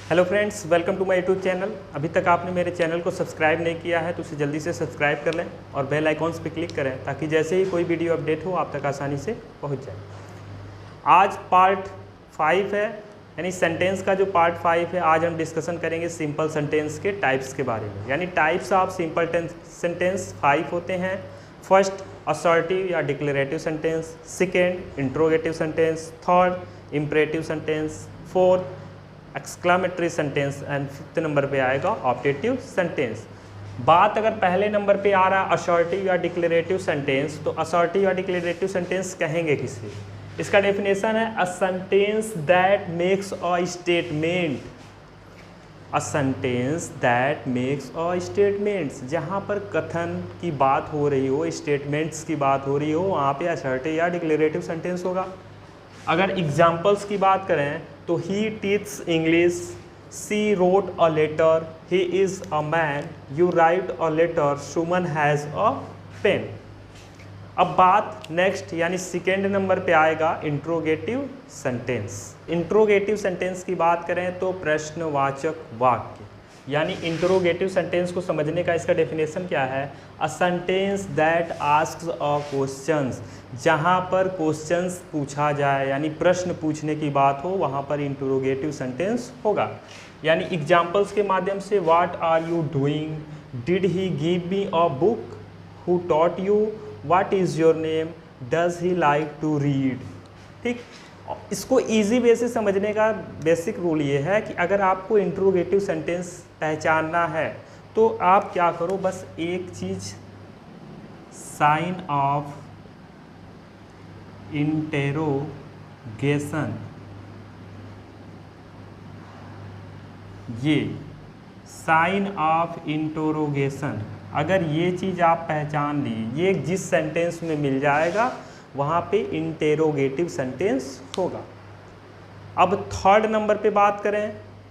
Hello friends, welcome to my YouTube channel. अभी तक आपने मेरे चैनल को सब्सक्राइब नहीं किया है तो उसे जल्दी से सब्सक्राइब कर लें और बेल आइकॉन्स पे क्लिक करें ताकि जैसे ही कोई वीडियो अपडेट हो आप तक आसानी से पहुंच जाए। आज पार्ट 5 है, यानी सेंटेंस का जो पार्ट 5 है। आज हम डिस्कशन करेंगे सिंपल सेंटेंस के टाइप्स के बारे में। यानी टाइप्स ऑफ सिंपल सेंटेंस 5 होते हैं। फर्स्ट, असर्टिव या declarative sentence. Second, interrogative sentence. Third, imperative sentence. Fourth, exclamatory sentence and fifth number पे आएगा ऑप्टेटिव सेंटेंस। बात अगर पहले नंबर पे आ रहा है असर्टिव या डिक्लेरेटिव सेंटेंस, तो असर्टिव या डिक्लेरेटिव सेंटेंस कहेंगे किसे? इसका डेफिनेशन है a sentence that makes a statement. A sentence that makes a statements, जहाँ पर कथन की बात हो रही हो, स्टेटमेंट्स की बात हो रही हो, वहाँ पे असर्टिव या डिक्लेरेटिव सेंटेंस होगा। अगर एग्जाम्पल्स की बात करें तो he teach English, she wrote a letter, he is a man, you write a letter, Suman has a pen. अब बात नेक्स्ट यानी सेकेंड नंबर पे आएगा इंट्रोगेटिव सेंटेंस। इंट्रोगेटिव सेंटेंस की बात करें तो प्रश्नवाचक वाक्य। यानी इंट्रोगेटिव सेंटेंस को समझने का इसका डेफिनेशन क्या है? A sentence that asks a questions, जहाँ पर क्वेश्चंस पूछा जाए यानी प्रश्न पूछने की बात हो, वहाँ पर इंट्रोगेटिव सेंटेंस होगा। यानी एग्जाम्पल्स के माध्यम से what are you doing, did he give me a book, who taught you, what is your name, does he like to read. ठीक, इसको इजी वे से समझने का बेसिक रूल ये है कि अगर आपको इंट्रोगेटिव सेंटेंस पहचानना है तो आप क्या करो, बस एक चीज़, साइन ऑफ इंटेरोगेशन, ये साइन ऑफ इंटरोगेशन, अगर ये चीज़ आप पहचान ली, ये जिस सेंटेंस में मिल जाएगा वहाँ पे इंटेरोगेटिव सेंटेंस होगा। अब थर्ड नंबर पे बात करें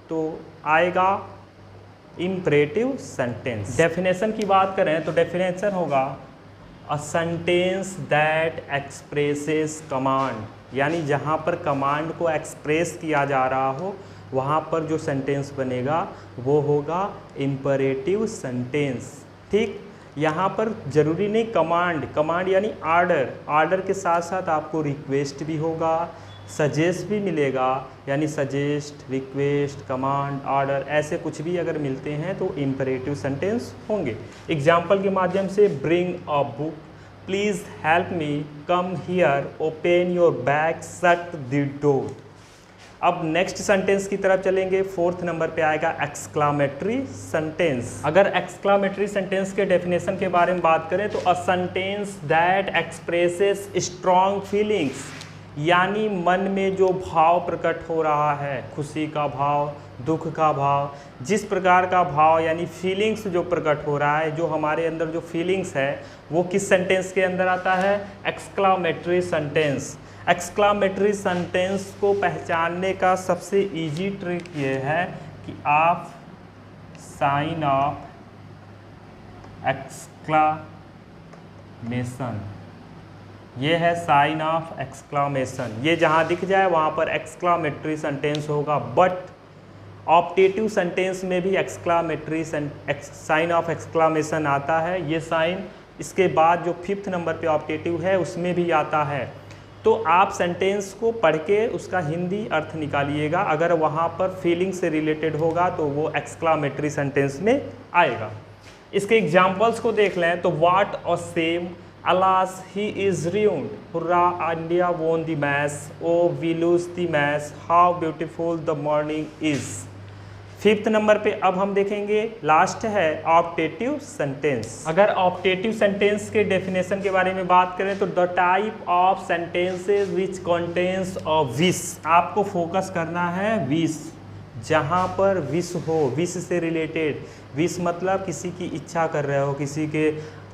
तो आएगा इम्परेटिव सेंटेंस। डेफिनेशन की बात करें तो डेफिनेशन होगा a sentence that expresses command, यानी जहाँ पर कमांड को एक्सप्रेस किया जा रहा हो वहाँ पर जो सेंटेंस बनेगा वो होगा इम्परेटिव सेंटेंस। ठीक, यहाँ पर ज़रूरी नहीं कमांड यानी आर्डर के साथ साथ आपको रिक्वेस्ट भी होगा, सजेस्ट भी मिलेगा। यानी सजेस्ट, रिक्वेस्ट, कमांड, आर्डर, ऐसे कुछ भी अगर मिलते हैं तो इम्परेटिव सेंटेंस होंगे। एग्जाम्पल के माध्यम से bring a book, please help me, come here, open your bag, shut the door. अब नेक्स्ट सेंटेंस की तरफ चलेंगे। फोर्थ नंबर पे आएगा एक्सक्लामेटरी सेंटेंस। अगर एक्सक्लामेटरी सेंटेंस के डेफिनेशन के बारे में बात करें तो a sentence that expresses strong feelings, यानी मन में जो भाव प्रकट हो रहा है, खुशी का भाव, दुख का भाव, जिस प्रकार का भाव यानी फीलिंग्स जो प्रकट हो रहा है, जो हमारे अंदर जो फीलिंग्स है वो किस सेंटेंस के अंदर आता है? Exclamatory sentence. एक्सक्लामेटरी सेंटेंस को पहचानने का सबसे इजी ट्रिक ये है कि आप साइन ऑफ एक्सक्लामेशन, ये है साइन ऑफ एक्सक्लामेशन, ये जहाँ दिख जाए वहाँ पर एक्सक्लामेटरी सेंटेंस होगा। बट ऑप्टेटिव सेंटेंस में भी एक्सक्लामेटरी साइन ऑफ एक्सक्लामेशन आता है। ये साइन इसके बाद जो फिफ्थ नंबर पे ऑप्टेटिव है उसमें भी आता है। तो आप सेंटेंस को पढ़ के उसका हिंदी अर्थ निकालिएगा, अगर वहाँ पर फीलिंग से रिलेटेड होगा तो वो एक्सक्लामेटरी सेंटेंस में आएगा। इसके एग्जाम्पल्स को देख लें तो what a shame, alas he is ruined, hurrah India won the match, oh we lose the match, how beautiful the morning is. Fifth number पे अब हम देखेंगे, लास्ट है ऑप्टेटिव सेंटेंस। अगर ऑप्टेटिव सेंटेंस के डेफिनेशन के बारे में बात करें तो the type of sentences which contains a wish, आपको फोकस करना है विश, जहाँ पर विश हो, विश से रिलेटेड। विश मतलब किसी की इच्छा कर रहे हो, किसी के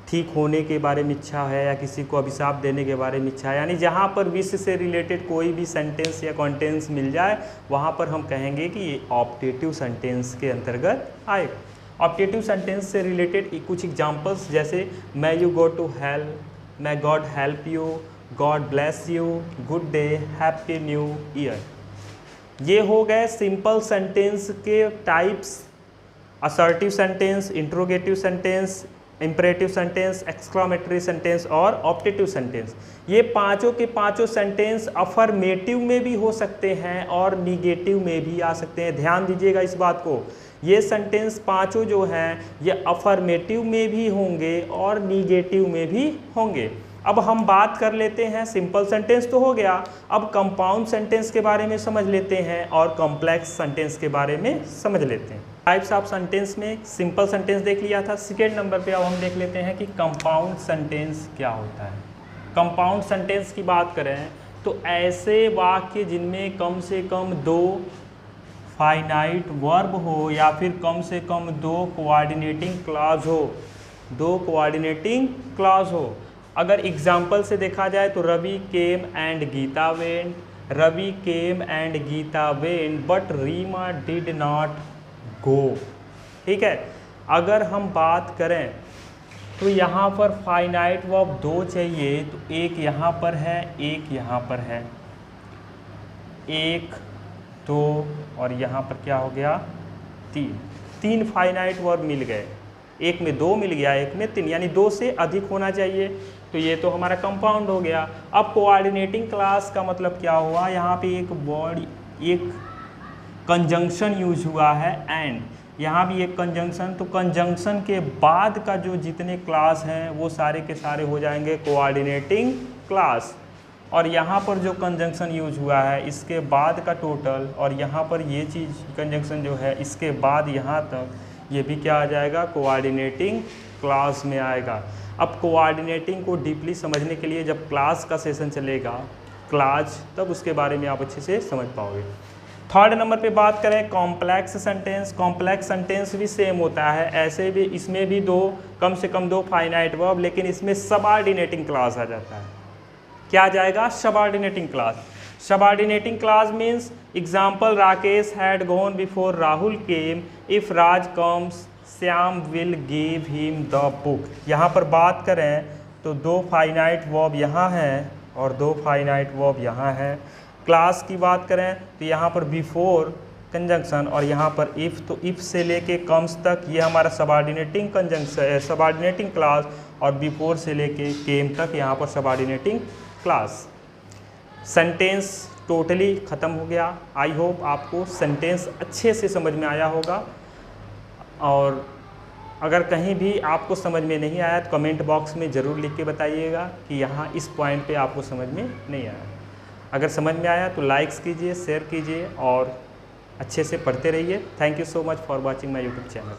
ठीक होने के बारे में इच्छा है या किसी को अभिशाप देने के बारे में इच्छा है, यानी जहाँ पर विश से रिलेटेड कोई भी सेंटेंस या कॉन्टेंस मिल जाए वहाँ पर हम कहेंगे कि ये ऑप्टेटिव सेंटेंस के अंतर्गत आएगा। ऑप्टेटिव सेंटेंस से रिलेटेड कुछ एग्जांपल्स जैसे may you go to hell, may God help you, God bless you, good day, happy new year। ये हो गए सिंपल सेंटेंस के types, assertive sentence, interrogative sentence, imperative sentence, exclamatory sentence और optative sentence. ये पांचों के पांचों सेंटेंस अफर्मेटिव में भी हो सकते हैं और निगेटिव में भी आ सकते हैं। ध्यान दीजिएगा इस बात को, ये सेंटेंस पांचों जो हैं ये अफर्मेटिव में भी होंगे और निगेटिव में भी होंगे। अब हम बात कर लेते हैं, सिंपल सेंटेंस तो हो गया, अब कंपाउंड सेंटेंस के बारे में समझ लेते हैं और कॉम्प्लेक्स सेंटेंस के बारे में समझ लेते हैं। टाइप्स ऑफ सेंटेंस में सिंपल सेंटेंस देख लिया था, सेकेंड नंबर पे अब हम देख लेते हैं कि कंपाउंड सेंटेंस क्या होता है। कंपाउंड सेंटेंस की बात करें तो ऐसे वाक्य जिनमें कम से कम दो फाइनाइट वर्ब हो या फिर कम से कम दो कोऑर्डिनेटिंग क्लॉज हो, दो कोऑर्डिनेटिंग क्लॉज हो। अगर एग्जाम्पल से देखा जाए तो Ravi came and Geeta went, Ravi came and Geeta went but Reema did not go. ठीक है, अगर हम बात करें तो यहाँ पर फाइनाइट वर्ब दो चाहिए, तो एक यहाँ पर है, एक यहाँ पर है, एक दो और यहाँ पर क्या हो गया, तीन। तीन फाइनाइट वर्ब मिल गए, एक में दो मिल गया, एक में तीन, यानी दो से अधिक होना चाहिए। तो ये तो हमारा कंपाउंड हो गया। अब कोऑर्डिनेटिंग क्लास का मतलब क्या हुआ, यहाँ पे एक वर्ड, एक कंजंक्शन यूज हुआ है एंड, यहाँ भी एक कंजंक्शन, तो कंजंक्शन के बाद का जो जितने क्लास हैं वो सारे के सारे हो जाएंगे कोऑर्डिनेटिंग क्लास। और यहाँ पर जो कंजंक्शन यूज हुआ है इसके बाद का टोटल, और यहाँ पर ये चीज़ कंजंक्शन जो है इसके बाद यहाँ तक, ये भी क्या आ जाएगा, कोऑर्डिनेटिंग क्लास में आएगा। अब कोऑर्डिनेटिंग को डीपली समझने के लिए जब क्लास का सेशन चलेगा, क्लास, तब उसके बारे में आप अच्छे से समझ पाओगे। थर्ड नंबर पे बात करें कॉम्प्लेक्स सेंटेंस। कॉम्प्लेक्स सेंटेंस भी सेम होता है, ऐसे भी इसमें भी दो, कम से कम दो फाइनाइट वर्ब, लेकिन इसमें सबऑर्डिनेटिंग क्लास आ जाता है। क्या आ जाएगा, subordinating class. Subordinating class means example, Rakesh had gone before Rahul came, if Raj comes Shyam will give him the book. यहाँ पर बात करें तो दो फाइनाइट वर्ब यहाँ है और दो फाइनाइट वर्ब यहाँ है। क्लास की बात करें तो यहाँ पर बिफोर कंजंक्शन और यहाँ पर इफ़, तो इफ़ से लेके कम्स तक ये हमारा सबऑर्डिनेटिंग कंजंक्शन, सबऑर्डिनेटिंग क्लास, और बिफोर से लेके केम तक यहाँ पर सबऑर्डिनेटिंग क्लास। सेंटेंस टोटली ख़त्म हो गया। आई होप आपको सेंटेंस अच्छे से समझ में आया होगा, और अगर कहीं भी आपको समझ में नहीं आया तो कमेंट बॉक्स में ज़रूर लिख के बताइएगा कि यहाँ इस पॉइंट पे आपको समझ में नहीं आया। अगर समझ में आया तो लाइक्स कीजिए, शेयर कीजिए और अच्छे से पढ़ते रहिए। Thank you so much for watching my YouTube channel.